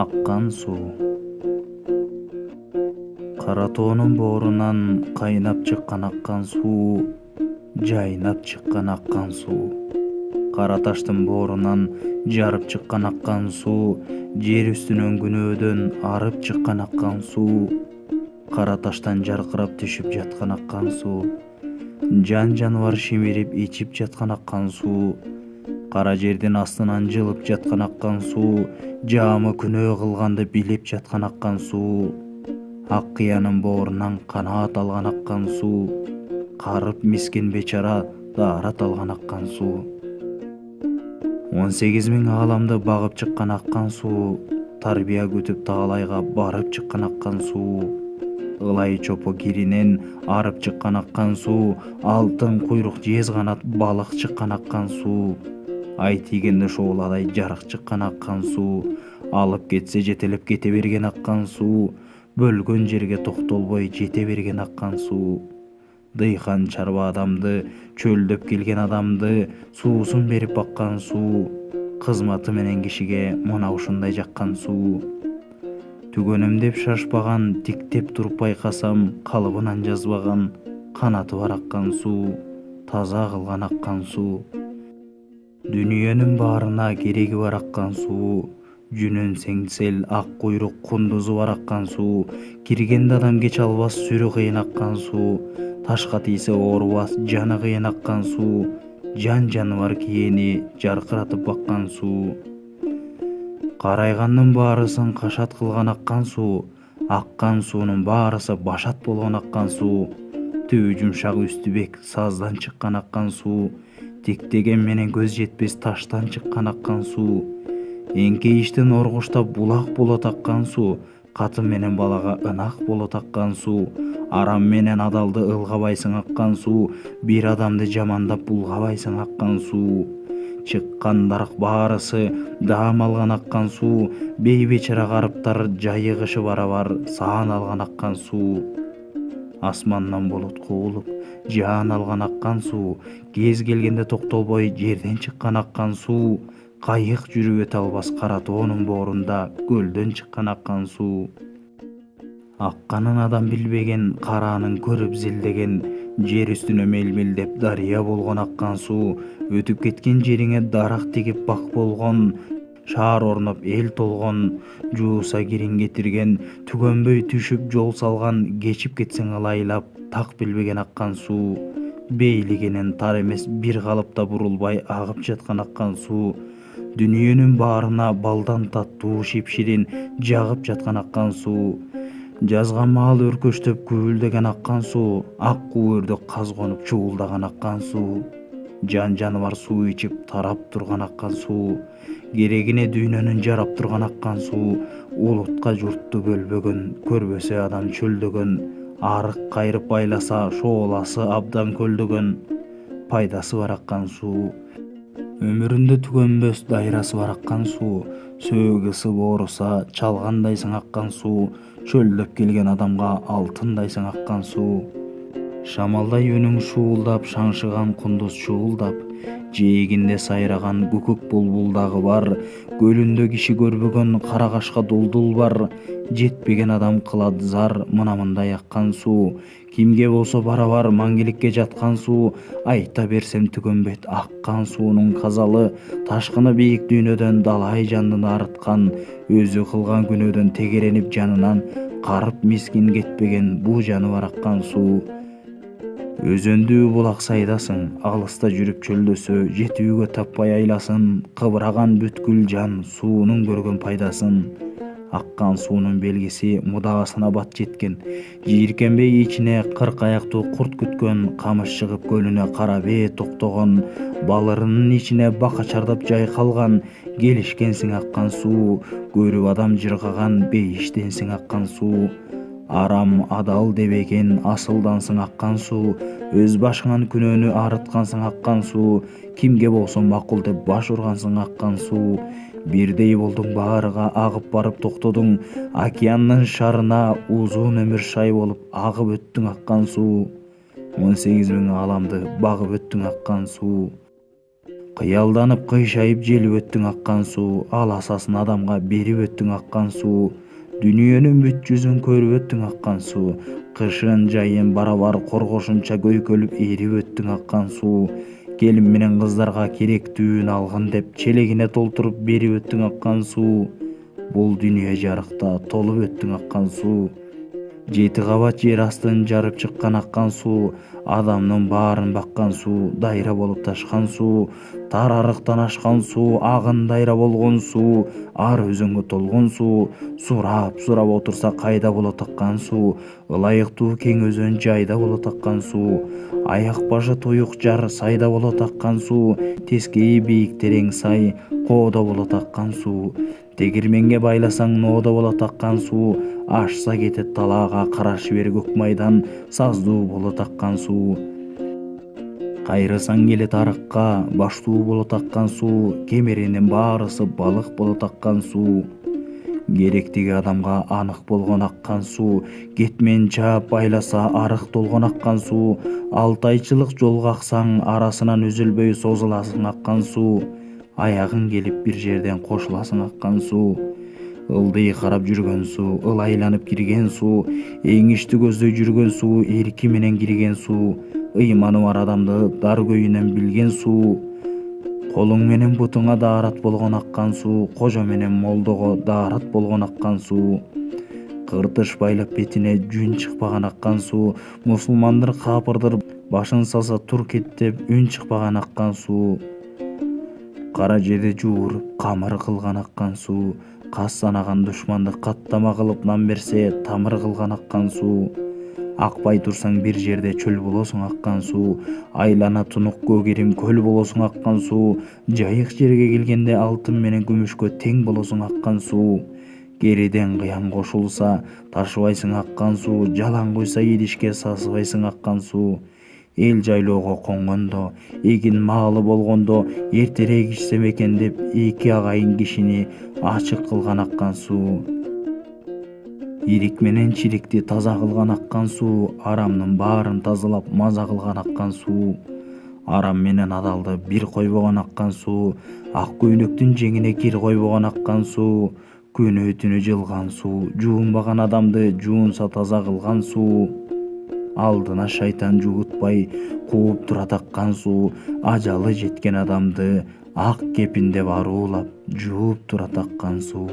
Аккан суу. Кара тоонун боорунан кайнап чыккан аккан суу, жайнап чыккан аккан суу. Кара таштын боорунан жарып чыккан аккан суу, жер үстүнөн күнөөдөн арып чыккан аккан суу. Кара таштан жаркырап түшүп жаткан аккан суу. Жан жаныбар шимирип ичип жаткан аккан суу. Кара жердин астынан жылып жаткан аккан суу, жаамы күнөө кылганды билип жаткан аккан суу. Ак кыянын боорунан канаат алган аккан суу, карып мискен бечара даарат алган аккан суу. 18 000 ааламды багып чыккан аккан суу, тарбия күтүп таалайга барып чыккан аккан суу. Ылай чопо киринен арып чыккан аккан суу, алтын куйрук жез канат балык чыккан аккан суу. Ай тийгенде шоуладай жарык чыккан аккан суу, алып кетсе жетелеп кете берген аккан суу, бөлгөн жерге токтолбой жете берген аккан суу. Дыйкан чарба адамды, чөлдөп келген адамды суусун берип баккан суу, кызматы менен кишиге мына ушундай жаккан суу. Түгөнөм деп шашпаган, тиктеп туруп байкасам калыбынан жазбаган, канаты бар аккан суу, таза кылган аккан суу. Дүйнөнүн баарына кереги бар аккан суу, жүнүн сеңсел ак куйрук кундузу бар аккан суу. Киргенде адам кече албас сүрү кыйын аккан суу, ташка тийсе оорубас жаны кыйын аккан суу. Жан жаныбар киени жаркыратып баккан суу. Карайгандын баарысын кашат кылган аккан суу, аккан суунун баарысы башат болгон аккан суу. Түбү жумшак үстү бек саздан чыккан аккан суу, тиктеген менен көз жетпес таштан чыккан аккан суу. Эңкейиштен оргуштап булак болот аккан суу, катын менен балага ынак болот аккан суу. Арам менен адалды ылгабайсың аккан суу, бир адамды жамандап булгабайсың аккан суу. Чыккан дарак баарысы даам алган аккан суу, бейбечара карыптар жайыгышы барабар саан алган аккан суу. Асмандан болот куулуп жаан алган аккан суу, кез келгенде токтолбой жерден чыккан аккан суу. Кайык жүрүп өтө албас кара тоонун боорунда көлдөн чыккан аккан суу. Акканын адам билбеген, караанын көрүп зилдеген, жер үстүнө мелмелдеп дарыя болгон аккан суу. Өтүп кеткен жериңе дарак тигип бак болгон, шаар орноп эл толгон, жууса кирин кетирген, түгөнбөй түшүп жол салган, кечип кетсең ылайлап так билбеген аккан суу. Бейлигенен тар эмес бир калыпта бурулбай агып жаткан аккан суу. Дүйнөнүн баарына балдан таттуу шипширин жагып жаткан аккан суу. Жазган маал өркөштөп күбүлдеген аккан суу, ак куурда каз конуп чуулдаган аккан суу. Жан жаныбар суу ичип тарап турган аккан суу. Керегине дүйнөнүн жарап турган аккан суу. Улутка журтту бөлбөгөн, көрбөсө адам чөлдөгөн, арык кайрып байласа шооласы абдан көлдөгөн, пайдасы бар аккан суу. Өмүрүндө түгөнбөс дайрасы бар аккан суу. Сөөгү ысып ооруса чалгандайсың аккан суу. Чөлдөп келген адамга алтындайсың аккан суу. Шамалдай үнүң шуулдап, шаңшыган кундуз чуулдап, жээгинде сайраган күкүк булбул дагы бар. Көлүндө киши көрбөгөн кара кашка дулдул бар. Жетпеген адам кылат зар, мына мындай аккан суу. Кимге болсо барабар маңгиликке жаткан суу. Айта берсем түгөнбөйт аккан суунун казалы. Ташкыны бийик дүйнөдөн далай жандын арыткан, өзү кылган күнөөдөн тегеренип жанынан карып мискин кетпеген буу жаныбар аккан суу. Өзөндүү булак сайдасың, алыста жүрүп чөлдөсө жетүүгө таппай айласын. Кыбыраган бүткүл жан суунун көргөн пайдасын. Аккан суунун белгиси мудагасына бат жеткен, жийиркенбей ичине 40 аяктуу курт күткөн. Камыш чыгып көлүнө кара бээ токтогон, балырынын ичине бака чардап жайкалган. Келишкенсиң аккан суу, көрүп адам жыргаган, бейиштенсиң аккан суу. Арам адал дебеген асылдансың аккан суу. Өз башыңан күнөөнү арыткансың аккан суу. Кимге болсо макул деп баш ургансың аккан суу. Бирдей болдуң баарыга агып барып токтодуң. Океандын шарына узун өмүр шай болуп агып өттүң аккан суу. 18 000 ааламды багып өттүң аккан суу. Кыялданып кыйшайып желип өттүң аккан суу, аласасын адамга берип өттүң аккан суу, дүнүйөнүн бүт жүзүн көрүп өттүң аккан суу, кышын жайын барабар коргошунча көйкөлүп эрип өттүң аккан суу, келин менен кыздарга керектүүн алгын деп челегине толтуруп берип өттүң аккан суу, бул дүйнө жарыкта толуп өттүң аккан суу. 7 кабат жер астын жарып чыккан аккан суу, адамдын баарын баккан суу, дайра болуп ташкан суу, тар арыктан ашкан суу, агын дайра болгон суу, ар өзөнгө толгон суу, сурап отурса кайда болот аккан суу, ылайыктуу кең өзөн жайда болот аккан суу, аяк башы туюк жар сайда болот аккан суу, тескейи бийик терең сай коодо болот аккан суу, тегирменге байласаң ноодо болот аккан суу, ашса кетет талаага караш бер көк майдан саздуу болот аккан суу, кайрысаң келет арыкка баштуу болот аккан суу, кемеренин баарысы балык болот аккан суу, керектиги адамга анык болгон аккан суу, кетмен чаап байласа арык толгон аккан суу, 6 айчылык жолго аксаң арасынан үзүлбөй созуласың аккан суу, аягың келип бир жерден кошуласың аккан суу, ылдый карап жүргөн суу, ылайланып кирген суу, эңишти көздөй жүргөн суу, эрки менен кирген суу, ыйманы бар адамды дар көйүнөн билген суу, колуң менен бутуңа даарат болгон аккан суу, кожо менен молдого даарат болгон аккан суу, кыртыш байлап бетине жүн чыкпаган аккан суу, мусулмандыр капырдыр башын салса тур кет деп үн чыкпаган аккан суу, кара жерди жууруп камыр кылган аккан суу, кас санаган душманды каттама кылып нан берсе тамыр кылган аккан суу, акпай турсаң бир жерде чөл болосуң аккан суу, айлана тунук көгерим көл болосуң аккан суу, жайык жерге келгенде алтын менен күмүшкө тең болосуң аккан суу, кериден кыян кошулса ташыбайсың аккан суу, жалаң куйса идишке сасыбайсың аккан суу, эл жайлоого конгондо, эгин маалы болгондо, эртерээк ичсем экен деп 2 агайын кишини ачык кылган аккан суу, ирик менен чирикти таза кылган аккан суу, арамдын баарын тазалап маза кылган аккан суу, арам менен адалды бир койбогон аккан суу, ак көйнөктүн жеңине кир койбогон аккан суу, күнөө түнү жылган суу, жуунбаган адамды жуунса таза кылган суу, алдына шайтан жуутпай кууп турат аккан суу, ажалы жеткен адамды ак кепинде баруулап жууп турат аккан суу.